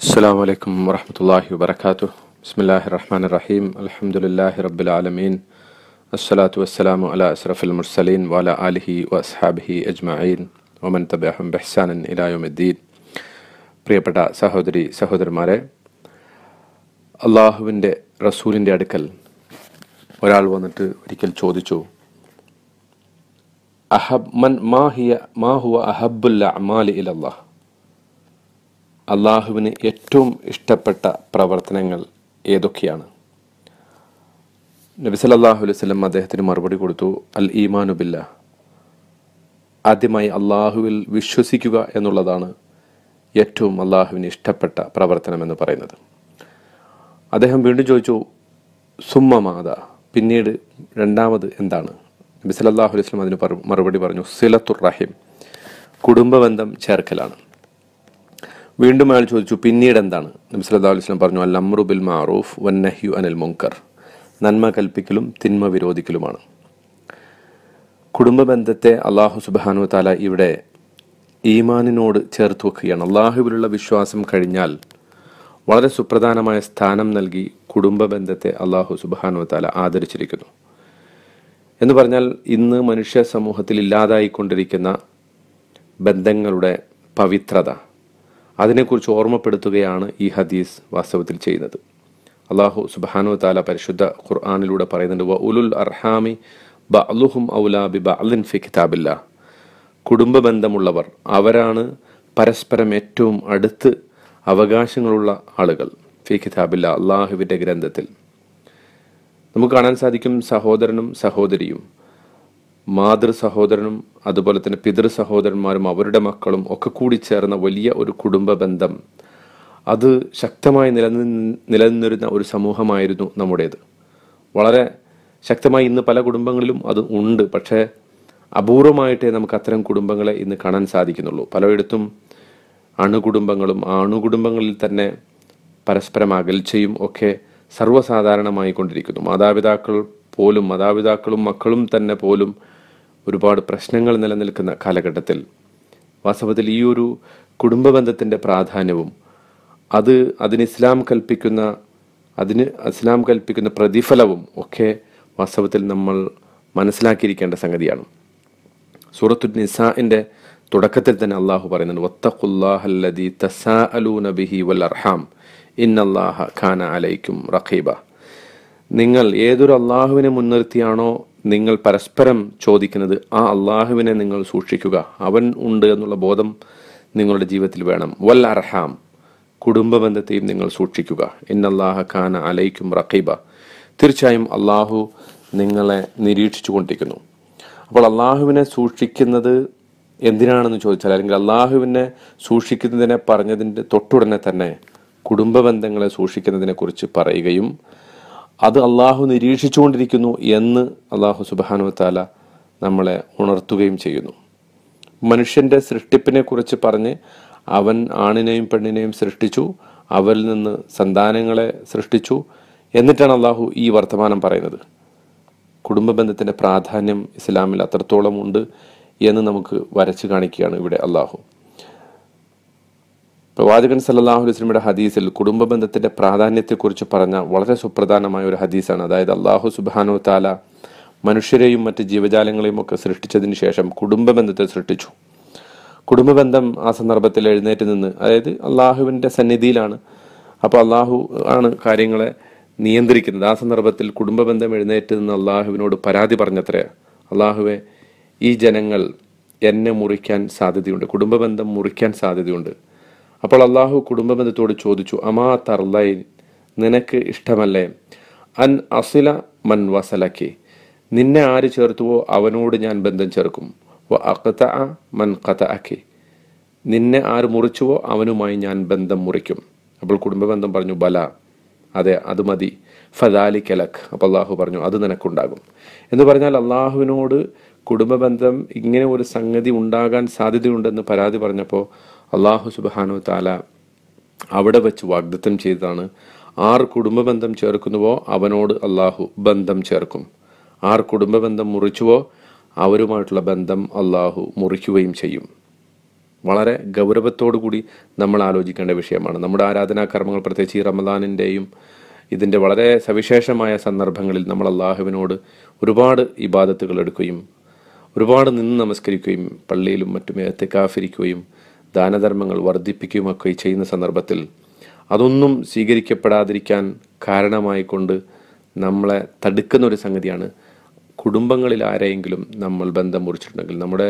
السلام عليكم ورحمة الله وبركاته. بسم الله الرحمن الرحيم. الحمد لله رب العالمين. الصلاة والسلام على أشرف المرسلين وعلى آله وأصحابه أجمعين ومن تبعهم بإحسان إلى يوم الدين. പ്രിയപ്പെട്ട സഹോദരി സഹോദരന്മാരെ, അള്ളാഹുവിൻ്റെ റസൂലിൻ്റെ അടുക്കൽ ഒരാൾ വന്നിട്ട് ഒരിക്കൽ ചോദിച്ചു, മാഹുവ അഹബ്ബുൽ അഅ്മാലി ഇലല്ലാഹ്, അള്ളാഹുവിന് ഏറ്റവും ഇഷ്ടപ്പെട്ട പ്രവർത്തനങ്ങൾ ഏതൊക്കെയാണ്? നബി സല്ലല്ലാഹു അലൈഹി വസല്ലം അദ്ദേഹത്തിന് മറുപടി കൊടുത്തു, അൽ ഈമാനു ബില്ലാഹ്, ആദ്യമായി അള്ളാഹുവിൽ വിശ്വസിക്കുക എന്നുള്ളതാണ് ഏറ്റവും അള്ളാഹുവിന് ഇഷ്ടപ്പെട്ട പ്രവർത്തനം എന്ന് പറയുന്നത്. അദ്ദേഹം വീണ്ടും ചോദിച്ചു, സുമ്മ മാദ, പിന്നീട് രണ്ടാമത് എന്താണ്? നബി സല്ലല്ലാഹു അലൈഹി വസല്ലം അതിന് മറുപടി പറഞ്ഞു, സിലത്തുർ റഹിം, കുടുംബബന്ധം ചേർക്കലാണ്. വീണ്ടും അയാൾ ചോദിച്ചു, പിന്നീട് എന്താണ്? നബി സല്ലല്ലാഹു അലൈഹി വസല്ലം പറഞ്ഞു, അൽ അംറു ബിൽ മഅറൂഫ് വന്നഹ്യു അനിൽ മുൻകർ, നന്മ കൽപ്പിക്കലും തിന്മ വിരോധിക്കലുമാണ്. കുടുംബബന്ധത്തെ അള്ളാഹു സുബ്ഹാനഹു വ തആല ഇവിടെ ഈമാനിനോട് ചേർത്ത് വെക്കുകയാണ്. അള്ളാഹുവിലുള്ള വിശ്വാസം കഴിഞ്ഞാൽ വളരെ സുപ്രധാനമായ സ്ഥാനം നൽകി കുടുംബബന്ധത്തെ അള്ളാഹു സുബ്ഹാനഹു വ തആല ആദരിച്ചിരിക്കുന്നു. എന്ന് പറഞ്ഞാൽ ഇന്ന് മനുഷ്യ സമൂഹത്തിൽ ഇല്ലാതായിക്കൊണ്ടിരിക്കുന്ന ബന്ധങ്ങളുടെ പവിത്രത, അതിനെക്കുറിച്ച് ഓർമ്മപ്പെടുത്തുകയാണ് ഈ ഹദീസ് വാസ്തവത്തിൽ ചെയ്യുന്നത്. അള്ളാഹു സുബ്ഹാനഹു വ തആല പരിശുദ്ധ ഖുർആനിലൂടെ പറയുന്നുണ്ട്, വ ഉലുൽ അർഹാമി ബഅ്ലുഹും ഔലാ ബി ബഅ്ലിൻ ഫി കിതാബില്ലാഹ്, കുടുംബബന്ധമുള്ളവർ അവരാണ് പരസ്പരം ഏറ്റവും അടുത്ത് അവകാശങ്ങളുള്ള ആളുകൾ ഫി കിതാബില്ലാഹ്, അള്ളാഹുവിൻ്റെ ഗ്രന്ഥത്തിൽ. നമുക്ക് കാണാൻ സാധിക്കും, സഹോദരനും സഹോദരിയും, മാതൃ സഹോദരനും അതുപോലെ തന്നെ പിതൃ സഹോദരന്മാരും അവരുടെ മക്കളും ഒക്കെ കൂടി ചേർന്ന വലിയ ഒരു കുടുംബ ബന്ധം, അത് ശക്തമായി നിലനിന്നിരുന്ന ഒരു സമൂഹമായിരുന്നു നമ്മുടേത്. വളരെ ശക്തമായി ഇന്ന് പല കുടുംബങ്ങളിലും അത് ഉണ്ട്, പക്ഷേ അപൂർവമായിട്ടേ നമുക്ക് അത്തരം കുടുംബങ്ങളെ ഇന്ന് കാണാൻ സാധിക്കുന്നുള്ളൂ. പലയിടത്തും അണുകുടുംബങ്ങളും ആ അണുകുടുംബങ്ങളിൽ തന്നെ പരസ്പരം അകൽച്ചയും ഒക്കെ സർവ്വസാധാരണമായി കൊണ്ടിരിക്കുന്നു. മാതാപിതാക്കളും മക്കളും തന്നെ പോലും ഒരുപാട് പ്രശ്നങ്ങൾ നിലനിൽക്കുന്ന കാലഘട്ടത്തിൽ വാസ്തവത്തിൽ ഈ ഒരു കുടുംബബന്ധത്തിൻ്റെ പ്രാധാന്യവും അതിന് ഇസ്ലാം കൽപ്പിക്കുന്ന പ്രതിഫലവും ഒക്കെ വാസ്തവത്തിൽ നമ്മൾ മനസ്സിലാക്കിയിരിക്കേണ്ട സംഗതിയാണ്. സൂറത്തുൻ നിസാഇന്റെ തുടക്കത്തിൽ തന്നെ അള്ളാഹു പറയുന്നുണ്ട്, വത്തഖുല്ലാഹല്ലദീ തസാഅലൂന ബിഹി വൽ അർഹാം ഇന്നല്ലാഹ കാന അലൈക്കും റഖീബ. നിങ്ങൾ ഏതൊരു അള്ളാഹുവിനെ മുൻനിർത്തിയാണോ നിങ്ങൾ പരസ്പരം ചോദിക്കുന്നത്, ആ അള്ളാഹുവിനെ നിങ്ങൾ സൂക്ഷിക്കുക, അവൻ ഉണ്ട് എന്നുള്ള ബോധം നിങ്ങളുടെ ജീവിതത്തിൽ വേണം. വൽ അർഹാം, കുടുംബബന്ധത്തെയും നിങ്ങൾ സൂക്ഷിക്കുക. ഇന്നല്ലാഹ കാന അലൈക്കും റഖീബ, തീർച്ചയായും അള്ളാഹു നിങ്ങളെ നിരീക്ഷിച്ചു കൊണ്ടിരിക്കുന്നു. അപ്പോൾ അള്ളാഹുവിനെ സൂക്ഷിക്കുന്നത് എന്തിനാണെന്ന് ചോദിച്ചാൽ, അല്ലെങ്കിൽ അള്ളാഹുവിനെ സൂക്ഷിക്കുന്നതിനെ പറഞ്ഞതിൻ്റെ തൊട്ടുടനെ തന്നെ കുടുംബബന്ധങ്ങളെ സൂക്ഷിക്കുന്നതിനെ കുറിച്ച് പറയുകയും അത് അള്ളാഹു നിരീക്ഷിച്ചുകൊണ്ടിരിക്കുന്നു എന്ന് അള്ളാഹു സുബ്ഹാനഹു വ തആല നമ്മളെ ഉണർത്തുകയും ചെയ്യുന്നു. മനുഷ്യൻ്റെ സൃഷ്ടിപ്പിനെ കുറിച്ച് പറഞ്ഞ് അവൻ ആണിനെയും പെണ്ണിനെയും സൃഷ്ടിച്ചു, അവരിൽ നിന്ന് സന്താനങ്ങളെ സൃഷ്ടിച്ചു, എന്നിട്ടാണ് അള്ളാഹു ഈ വർത്തമാനം പറയുന്നത്. കുടുംബബന്ധത്തിൻ്റെ പ്രാധാന്യം ഇസ്ലാമിൽ അത്രത്തോളം ഉണ്ട് എന്ന് നമുക്ക് വരച്ചു കാണിക്കുകയാണ് ഇവിടെ അള്ളാഹു. പ്രവാചകൻ സല്ലല്ലാഹു അലൈഹി വസല്ലമയുടെ ഹദീസിൽ കുടുംബബന്ധത്തിന്റെ പ്രാധാന്യത്തെക്കുറിച്ച് പറഞ്ഞ വളരെ സുപ്രധാനമായ ഒരു ഹദീസാണ്. അതായത് അള്ളാഹു സുബ്ഹാനഹു വ തആല മനുഷ്യരെയും മറ്റ് ജീവജാലങ്ങളെയും ഒക്കെ സൃഷ്ടിച്ചതിന് ശേഷം കുടുംബബന്ധത്തെ സൃഷ്ടിച്ചു. കുടുംബബന്ധം ആ സന്ദർഭത്തിൽ എഴുന്നേറ്റ് നിന്ന്, അതായത് അള്ളാഹുവിൻ്റെ സന്നിധിയിലാണ്, അപ്പോൾ അള്ളാഹു ആണ് കാര്യങ്ങളെ നിയന്ത്രിക്കുന്നത്. ആ സന്ദർഭത്തിൽ കുടുംബബന്ധം എഴുന്നേറ്റ് നിന്ന് അള്ളാഹുവിനോട് പരാതി പറഞ്ഞത്രേ, അള്ളാഹുവെ, ഈ ജനങ്ങൾ എന്നെ മുറിക്കാൻ സാധ്യതയുണ്ട്, കുടുംബബന്ധം മുറിക്കാൻ സാധ്യതയുണ്ട്. അപ്പോൾ അള്ളാഹു കുടുംബബന്ധത്തോട് ചോദിച്ചു, അമാ തർലൈൻ, നിനക്ക് ഇഷ്ടമല്ലേ, അൻ അസില മൻ വസലക്കി, നിന്നെ ആര് ചേർത്തുവോ അവനോട് ഞാൻ ബന്ധം ചേർക്കും, വ അഖ്തഅ മൻ ഖതഅക്കി, നിന്നെ ആര് മുറിച്ചുവോ അവനുമായി ഞാൻ ബന്ധം മുറിക്കും. അപ്പോൾ കുടുംബബന്ധം പറഞ്ഞു, ബല, അതെ, അത് മതി, ഫദാലിക ലക്, അപ്പോൾ അള്ളാഹു പറഞ്ഞു, അത് നിനക്കുണ്ടാകും. എന്ന് പറഞ്ഞാൽ അള്ളാഹുവിനോട് കുടുംബബന്ധം ഇങ്ങനെ ഒരു സംഗതി ഉണ്ടാകാൻ സാധ്യതയുണ്ടെന്ന് പരാതി പറഞ്ഞപ്പോൾ അള്ളാഹു സുബ്ഹാനഹു വ തആല അവിടെ വെച്ച് വാഗ്ദത്തം ചെയ്തതാണ്, ആർ കുടുംബബന്ധം ചേർക്കുന്നുവോ അവനോട് അള്ളാഹു ബന്ധം ചേർക്കും, ആർ കുടുംബബന്ധം മുറിച്ചുവോ അവരുമായിട്ടുള്ള ബന്ധം അള്ളാഹു മുറിക്കുകയും ചെയ്യും. വളരെ ഗൗരവത്തോടു കൂടി നമ്മൾ ആലോചിക്കേണ്ട വിഷയമാണ്. നമ്മുടെ ആരാധനാകർമ്മങ്ങൾ, പ്രത്യേകിച്ച് ഈ റമദാനിൻ്റെയും ഇതിൻ്റെ വളരെ സവിശേഷമായ സന്ദർഭങ്ങളിൽ നമ്മൾ അള്ളാഹുവിനോട് ഒരുപാട് ഇബാദത്തുകൾ എടുക്കുകയും ഒരുപാട് നിന്ന് നമസ്കരിക്കുകയും പള്ളിയിലും മറ്റും എത്തിക്കാഫിരിക്കുകയും ദാനധർമ്മങ്ങൾ വർദ്ധിപ്പിക്കുകയും ഒക്കെ ചെയ്യുന്ന സന്ദർഭത്തിൽ അതൊന്നും സ്വീകരിക്കപ്പെടാതിരിക്കാൻ കാരണമായിക്കൊണ്ട് നമ്മളെ തടുക്കുന്ന ഒരു സംഗതിയാണ് കുടുംബങ്ങളിൽ ആരെയെങ്കിലും നമ്മൾ ബന്ധം മുറിച്ചിട്ടുണ്ടെങ്കിൽ നമ്മുടെ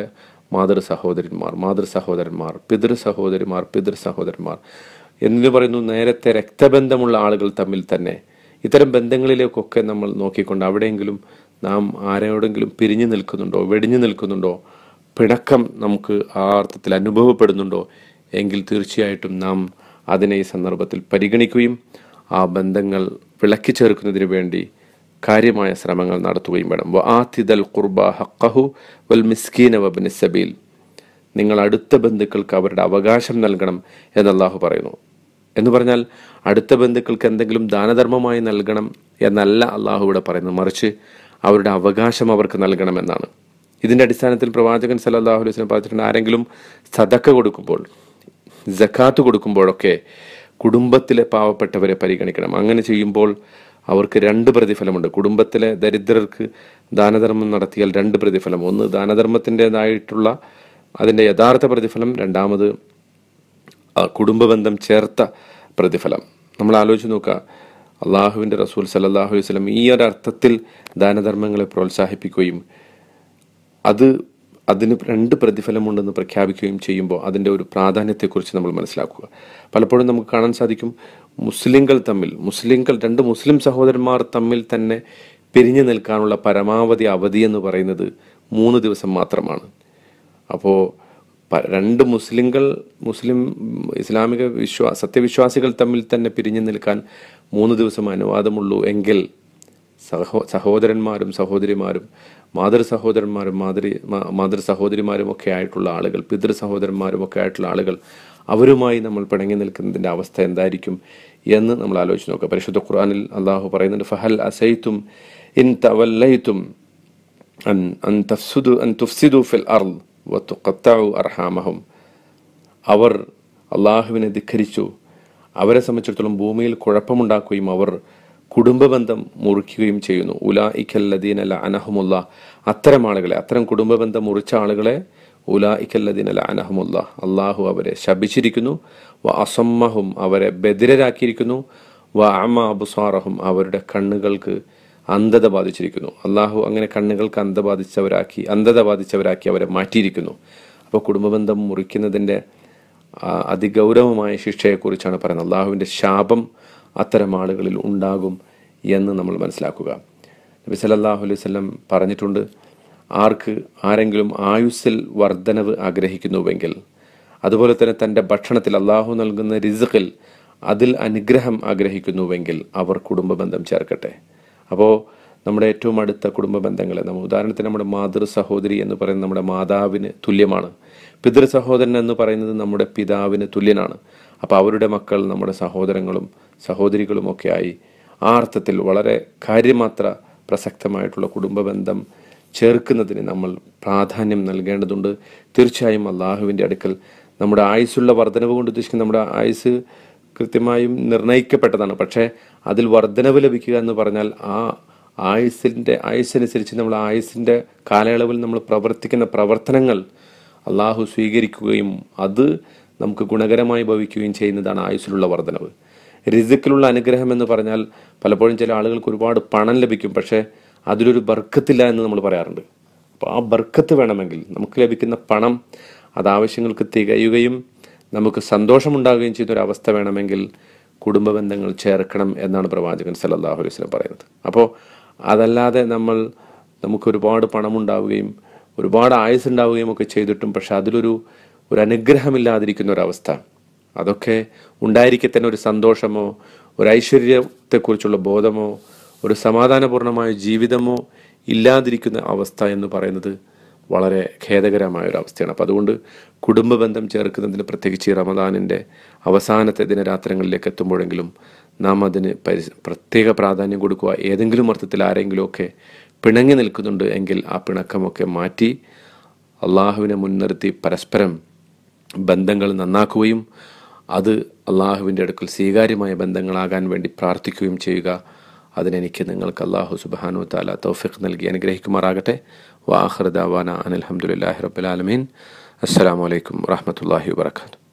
മാതൃ സഹോദരന്മാർ, പിതൃ സഹോദരന്മാർ എന്ന് പറയുന്നു. നേരത്തെ രക്തബന്ധമുള്ള ആളുകൾ തമ്മിൽ തന്നെ ഇത്തരം ബന്ധങ്ങളിലേക്കൊക്കെ നമ്മൾ നോക്കിക്കൊണ്ട് അവിടെയെങ്കിലും നാം ആരോടെങ്കിലും പിരിഞ്ഞു നിൽക്കുന്നുണ്ടോ, വെടിഞ്ഞു നിൽക്കുന്നുണ്ടോ, പിണക്കം നമുക്ക് ആ അർത്ഥത്തിൽ അനുഭവപ്പെടുന്നുണ്ടോ എങ്കിൽ തീർച്ചയായിട്ടും നാം അതിനെ ഈ സന്ദർഭത്തിൽ പരിഗണിക്കുകയും ആ ബന്ധങ്ങൾ വിളക്കി ചേർക്കുന്നതിന് വേണ്ടി കാര്യമായ ശ്രമങ്ങൾ നടത്തുകയും വേണം. വആതിദൽ ഖുർബ ഹഖഹു വൽ മിസ്കീന വബ്ന സബീൽ, നിങ്ങൾ അടുത്ത ബന്ധുക്കൾക്ക് അവരുടെ അവകാശം നൽകണം എന്ന് അല്ലാഹു പറയുന്നു. എന്ന് പറഞ്ഞാൽ അടുത്ത ബന്ധുക്കൾക്ക് എന്തെങ്കിലും ദാനധർമ്മമായി നൽകണം എന്നല്ല അല്ലാഹു ഇവിടെ പറയുന്നത്, മറിച്ച് അവരുടെ അവകാശം അവർക്ക് നൽകണമെന്നാണ്. ഇതിൻ്റെ അടിസ്ഥാനത്തിൽ പ്രവാചകൻ സല്ലല്ലാഹു അലൈഹി വസല്ലം പറഞ്ഞിട്ടുണ്ട്, ആരെങ്കിലും സദക്ക കൊടുക്കുമ്പോൾ, സക്കാത്ത് കൊടുക്കുമ്പോഴൊക്കെ കുടുംബത്തിലെ പാവപ്പെട്ടവരെ പരിഗണിക്കണം. അങ്ങനെ ചെയ്യുമ്പോൾ അവർക്ക് 2 പ്രതിഫലമുണ്ട്. കുടുംബത്തിലെ ദരിദ്രർക്ക് ദാനധർമ്മം നടത്തിയാൽ 2 പ്രതിഫലം. ഒന്ന് ദാനധർമ്മത്തിൻ്റെതായിട്ടുള്ള അതിൻ്റെ യഥാർത്ഥ പ്രതിഫലം, രണ്ടാമത് കുടുംബബന്ധം ചേർത്ത പ്രതിഫലം. നമ്മൾ ആലോചിച്ച് നോക്കുക, അള്ളാഹുവിൻ്റെ റസൂൽ സല്ലല്ലാഹു അലൈഹി വസല്ലം ഈ ഒരു അർത്ഥത്തിൽ ദാനധർമ്മങ്ങളെ പ്രോത്സാഹിപ്പിക്കുകയും അതിന് 2 പ്രതിഫലമുണ്ടെന്ന് പ്രഖ്യാപിക്കുകയും ചെയ്യുമ്പോൾ അതിൻ്റെ ഒരു പ്രാധാന്യത്തെക്കുറിച്ച് നമ്മൾ മനസ്സിലാക്കുക. പലപ്പോഴും നമുക്ക് കാണാൻ സാധിക്കും, മുസ്ലിങ്ങൾ 2 മുസ്ലിം സഹോദരന്മാർ തമ്മിൽ തന്നെ പിരിഞ്ഞു നിൽക്കാനുള്ള പരമാവധി അവധി എന്ന് പറയുന്നത് 3 ദിവസം മാത്രമാണ്. അപ്പോൾ 2 മുസ്ലിം ഇസ്ലാമിക സത്യവിശ്വാസികൾ തമ്മിൽ തന്നെ പിരിഞ്ഞു നിൽക്കാൻ 3 ദിവസം അനുവാദമുള്ളൂ എങ്കിൽ സഹോദരന്മാരും സഹോദരിമാരും മാതൃ സഹോദരിമാരും ഒക്കെ ആയിട്ടുള്ള ആളുകൾ, പിതൃ സഹോദരന്മാരും ഒക്കെ ആയിട്ടുള്ള ആളുകൾ, അവരുമായി നമ്മൾ പിണങ്ങി നിൽക്കുന്നതിൻ്റെ അവസ്ഥ എന്തായിരിക്കും എന്ന് നമ്മൾ ആലോചിച്ച് നോക്കുക. പരിശുദ്ധ ഖുർആനിൽ അള്ളാഹു പറയുന്നുണ്ട്, ഫഹൽ അസൈതും ഇൻ തവല്ലൈതും അൻ തുഫ്സിദു ഫിൽ അർള് വതുഖത്തഉ അർഹാമഹും. അവർ അള്ളാഹുവിനെ ധിക്കരിച്ചു, അവരെ സംബന്ധിച്ചിടത്തോളം ഭൂമിയിൽ കുഴപ്പമുണ്ടാക്കുകയും അവർ കുടുംബബന്ധം മുറിക്കുകയും ചെയ്യുന്നു. ഉലായിക്കല്ലദീന ലഅനഹുമുല്ലാ, അത്തരം ആളുകളെ, അത്തരം കുടുംബബന്ധം മുറിച്ച ആളുകളെ ഉലായിക്കല്ലദീന ലഅനഹുമുല്ലാ, അള്ളാഹു അവരെ ശപിച്ചിരിക്കുന്നു. വ അസമ്മഹും, അവരെ ബധിരരാക്കിയിരിക്കുന്നു. വ അമ അബ്സാറഹും, അവരുടെ കണ്ണുകൾക്ക് അന്ധത ബാധിച്ചിരിക്കുന്നു. അള്ളാഹു അങ്ങനെ കണ്ണുകൾക്ക് അന്ധത ബാധിച്ചവരാക്കി അവരെ മാറ്റിയിരിക്കുന്നു. അപ്പോൾ കുടുംബബന്ധം മുറിക്കുന്നതിൻ്റെ അതിഗൗരവമായ ശിക്ഷയെക്കുറിച്ചാണ് പറയുന്നത്. അള്ളാഹുവിൻ്റെ ശാപം അത്തരം ആളുകളിൽ ഉണ്ടാകും എന്ന് നമ്മൾ മനസ്സിലാക്കുക. നബി സല്ലല്ലാഹു അലൈഹി വസല്ലം പറഞ്ഞിട്ടുണ്ട്, ആരെങ്കിലും ആയുസ്സിൽ വർധനവ് ആഗ്രഹിക്കുന്നുവെങ്കിൽ, അതുപോലെ തന്നെ തൻ്റെ ഭക്ഷണത്തിൽ അള്ളാഹു നൽകുന്ന റിസ്ഖിൽ അതിൽ അനുഗ്രഹം ആഗ്രഹിക്കുന്നുവെങ്കിൽ അവർ കുടുംബബന്ധം ചേർക്കട്ടെ. അപ്പോൾ നമ്മുടെ ഏറ്റവും അടുത്ത കുടുംബ ബന്ധങ്ങളെ, ഉദാഹരണത്തിന് നമ്മുടെ മാതൃ സഹോദരി എന്ന് പറയുന്നത് നമ്മുടെ മാതാവിന് തുല്യമാണ്. പിതൃ സഹോദരൻ എന്ന് പറയുന്നത് നമ്മുടെ പിതാവിന് തുല്യനാണ്. അപ്പോൾ അവരുടെ മക്കൾ നമ്മുടെ സഹോദരങ്ങളും സഹോദരികളും ഒക്കെ ആയി ആ അർത്ഥത്തിൽ വളരെ കാര്യമാത്ര പ്രസക്തമായിട്ടുള്ള കുടുംബബന്ധം ചേർക്കുന്നതിന് നമ്മൾ പ്രാധാന്യം നൽകേണ്ടതുണ്ട്. തീർച്ചയായും അള്ളാഹുവിൻ്റെ അടുക്കൽ നമ്മുടെ ആയുസ്സുള്ള വർധനവ് കൊണ്ട് ഉദ്ദേശിക്കുന്നത് നമ്മുടെ ആയുസ് കൃത്യമായും നിർണയിക്കപ്പെട്ടതാണ്. പക്ഷേ അതിൽ വർധനവ് ലഭിക്കുക എന്ന് പറഞ്ഞാൽ ആ ആയുസ്സനുസരിച്ച് നമ്മൾ ആയുസ്സിൻ്റെ കാലയളവിൽ നമ്മൾ പ്രവർത്തിക്കുന്ന പ്രവർത്തനങ്ങൾ അള്ളാഹു സ്വീകരിക്കുകയും അത് നമുക്ക് ഗുണകരമായി ഭവിക്കുകയും ചെയ്യുന്നതാണ് ആയുസ്സിലുള്ള വർധനവ്. റിസ്ക്കിലുള്ള അനുഗ്രഹം എന്ന് പറഞ്ഞാൽ പലപ്പോഴും ചില ആളുകൾക്ക് ഒരുപാട് പണം ലഭിക്കും, പക്ഷേ അതിലൊരു ബർക്കത്തില്ല എന്ന് നമ്മൾ പറയാറുണ്ട്. അപ്പോൾ ആ ബർക്കത്ത് വേണമെങ്കിൽ നമുക്ക് ലഭിക്കുന്ന പണം അത് ആവശ്യങ്ങൾക്ക് തികയുകയും നമുക്ക് സന്തോഷമുണ്ടാകുകയും ചെയ്യുന്നൊരവസ്ഥ വേണമെങ്കിൽ കുടുംബ ബന്ധങ്ങൾ ചേർക്കണം എന്നാണ് പ്രവാചകൻ സല്ലല്ലാഹു അലൈഹി വസല്ലം പറയുന്നത്. അപ്പോൾ അതല്ലാതെ നമുക്ക് ഒരുപാട് പണം ഉണ്ടാവുകയും ഒരുപാട് ആയുസ് ഉണ്ടാവുകയും ഒക്കെ ചെയ്തിട്ടും പക്ഷെ അതിലൊരു അനുഗ്രഹമില്ലാതിരിക്കുന്ന ഒരവസ്ഥ, അതൊക്കെ ഉണ്ടായിരിക്കെ തന്നെ ഒരു സന്തോഷമോ ഒരു ഐശ്വര്യത്തെക്കുറിച്ചുള്ള ബോധമോ ഒരു സമാധാനപൂർണമായ ജീവിതമോ ഇല്ലാതിരിക്കുന്ന അവസ്ഥ എന്ന് പറയുന്നത് വളരെ ഖേദകരമായ ഒരു അവസ്ഥയാണ്. അപ്പോൾ അതുകൊണ്ട് കുടുംബ ബന്ധം ചേർക്കുന്നതിന് പ്രത്യേകിച്ച് റമദാനിൻ്റെ അവസാനത്തെ ദിനരാത്രങ്ങളിലേക്ക് എത്തുമ്പോഴെങ്കിലും നാം അതിന് പ്രത്യേക പ്രാധാന്യം കൊടുക്കുക. ഏതെങ്കിലും അർത്ഥത്തിൽ ആരെങ്കിലുമൊക്കെ പിണങ്ങി നിൽക്കുന്നുണ്ട് എങ്കിൽ ആ പിണക്കമൊക്കെ മാറ്റി അള്ളാഹുവിനെ മുൻനിർത്തി പരസ്പരം ബന്ധങ്ങൾ നന്നാക്കുകയും അത് അള്ളാഹുവിൻ്റെ അടുക്കൽ സ്വീകാര്യമായ ബന്ധങ്ങളാകാൻ വേണ്ടി പ്രാർത്ഥിക്കുകയും ചെയ്യുക. അതിനെനിക്ക് നിങ്ങൾക്ക് അള്ളാഹു സുബ്ഹാനഹു വ തആല തൗഫീഖ് നൽകി അനുഗ്രഹിക്കുമാറാകട്ടെ. വആഖിറു ദഅവാന അനിൽ ഹംദുലില്ലാഹി റബ്ബിൽ ആലമീൻ. അസ്സലാമു അലൈക്കും വറഹ്മത്തുള്ളാഹി വബറകാതുഹു.